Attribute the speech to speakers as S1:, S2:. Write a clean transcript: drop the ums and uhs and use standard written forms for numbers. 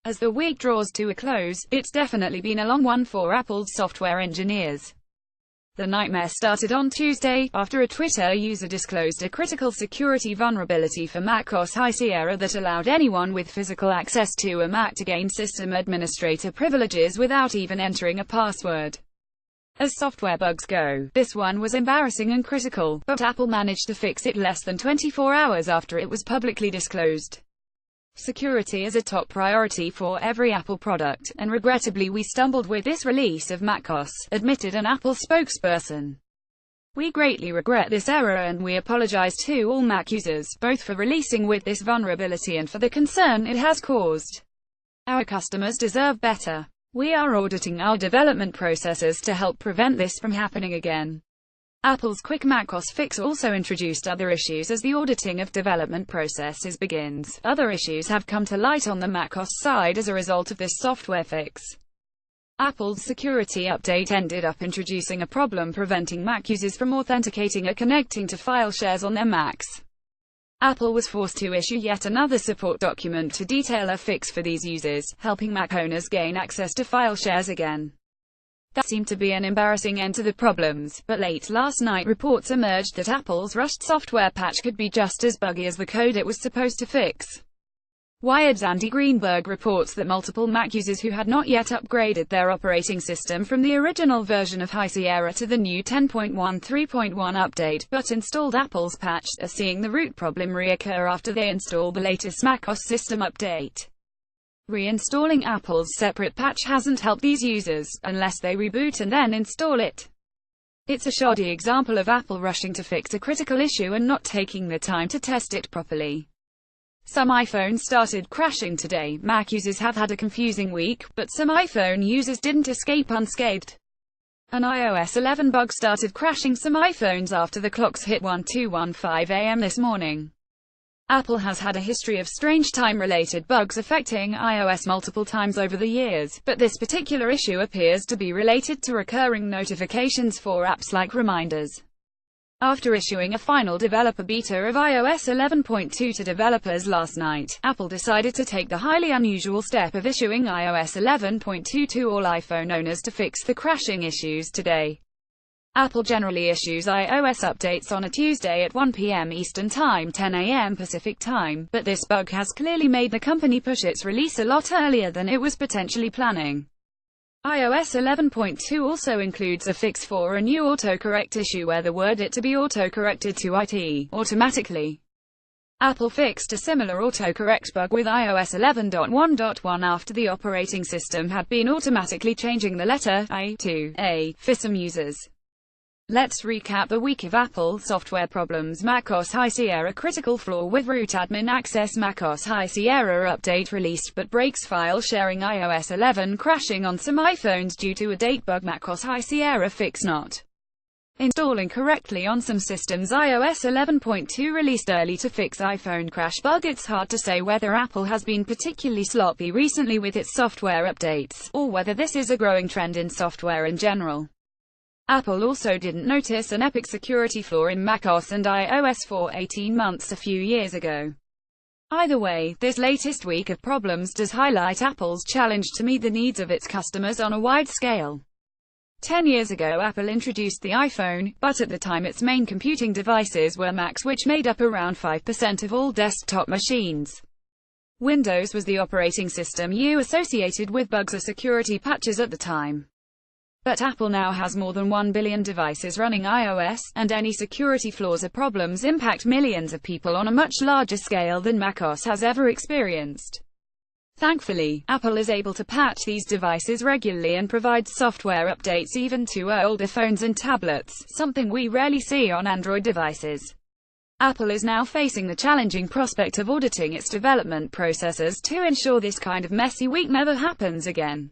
S1: As the week draws to a close, it's definitely been a long one for Apple's software engineers. The nightmare started on Tuesday, after a Twitter user disclosed a critical security vulnerability for macOS High Sierra that allowed anyone with physical access to a Mac to gain system administrator privileges without even entering a password. As software bugs go, this one was embarrassing and critical, but Apple managed to fix it less than 24 hours after it was publicly disclosed. Security is a top priority for every Apple product, and regrettably we stumbled with this release of macOS, admitted an Apple spokesperson. We greatly regret this error and we apologize to all Mac users, both for releasing with this vulnerability and for the concern it has caused. Our customers deserve better. We are auditing our development processes to help prevent this from happening again. Apple's quick macOS fix also introduced other issues as the auditing of development processes begins. Other issues have come to light on the macOS side as a result of this software fix. Apple's security update ended up introducing a problem preventing Mac users from authenticating or connecting to file shares on their Macs. Apple was forced to issue yet another support document to detail a fix for these users, helping Mac owners gain access to file shares again. That seemed to be an embarrassing end to the problems, but late last night reports emerged that Apple's rushed software patch could be just as buggy as the code it was supposed to fix. Wired's Andy Greenberg reports that multiple Mac users who had not yet upgraded their operating system from the original version of High Sierra to the new 10.13.1 update, but installed Apple's patch, are seeing the root problem reoccur after they install the latest macOS system update. Reinstalling Apple's separate patch hasn't helped these users, unless they reboot and then install it. It's a shoddy example of Apple rushing to fix a critical issue and not taking the time to test it properly. Some iPhones started crashing today. Mac users have had a confusing week, but some iPhone users didn't escape unscathed. An iOS 11 bug started crashing some iPhones after the clocks hit 12:15 a.m. this morning. Apple has had a history of strange time-related bugs affecting iOS multiple times over the years, but this particular issue appears to be related to recurring notifications for apps like reminders. After issuing a final developer beta of iOS 11.2 to developers last night, Apple decided to take the highly unusual step of issuing iOS 11.2 to all iPhone owners to fix the crashing issues today. Apple generally issues iOS updates on a Tuesday at 1 p.m. Eastern Time, 10 a.m. Pacific Time, but this bug has clearly made the company push its release a lot earlier than it was potentially planning. iOS 11.2 also includes a fix for a new autocorrect issue where the word "it" to be autocorrected to "it" automatically. Apple fixed a similar autocorrect bug with iOS 11.1.1 after the operating system had been automatically changing the letter I to A for some users. Let's recap the week of Apple software problems. macOS High Sierra critical flaw with root admin access. macOS High Sierra update released but breaks file sharing. iOS 11 crashing on some iPhones due to a date bug. macOS High Sierra fix not installing correctly on some systems. iOS 11.2 released early to fix iPhone crash bug. It's hard to say whether Apple has been particularly sloppy recently with its software updates, or whether this is a growing trend in software in general. Apple also didn't notice an epic security flaw in macOS and iOS for 18 months a few years ago. Either way, this latest week of problems does highlight Apple's challenge to meet the needs of its customers on a wide scale. 10 years ago Apple introduced the iPhone, but at the time its main computing devices were Macs, which made up around 5% of all desktop machines. Windows was the operating system you associated with bugs or security patches at the time. But Apple now has more than 1 billion devices running iOS, and any security flaws or problems impact millions of people on a much larger scale than macOS has ever experienced. Thankfully, Apple is able to patch these devices regularly and provides software updates even to older phones and tablets, something we rarely see on Android devices. Apple is now facing the challenging prospect of auditing its development processes to ensure this kind of messy week never happens again.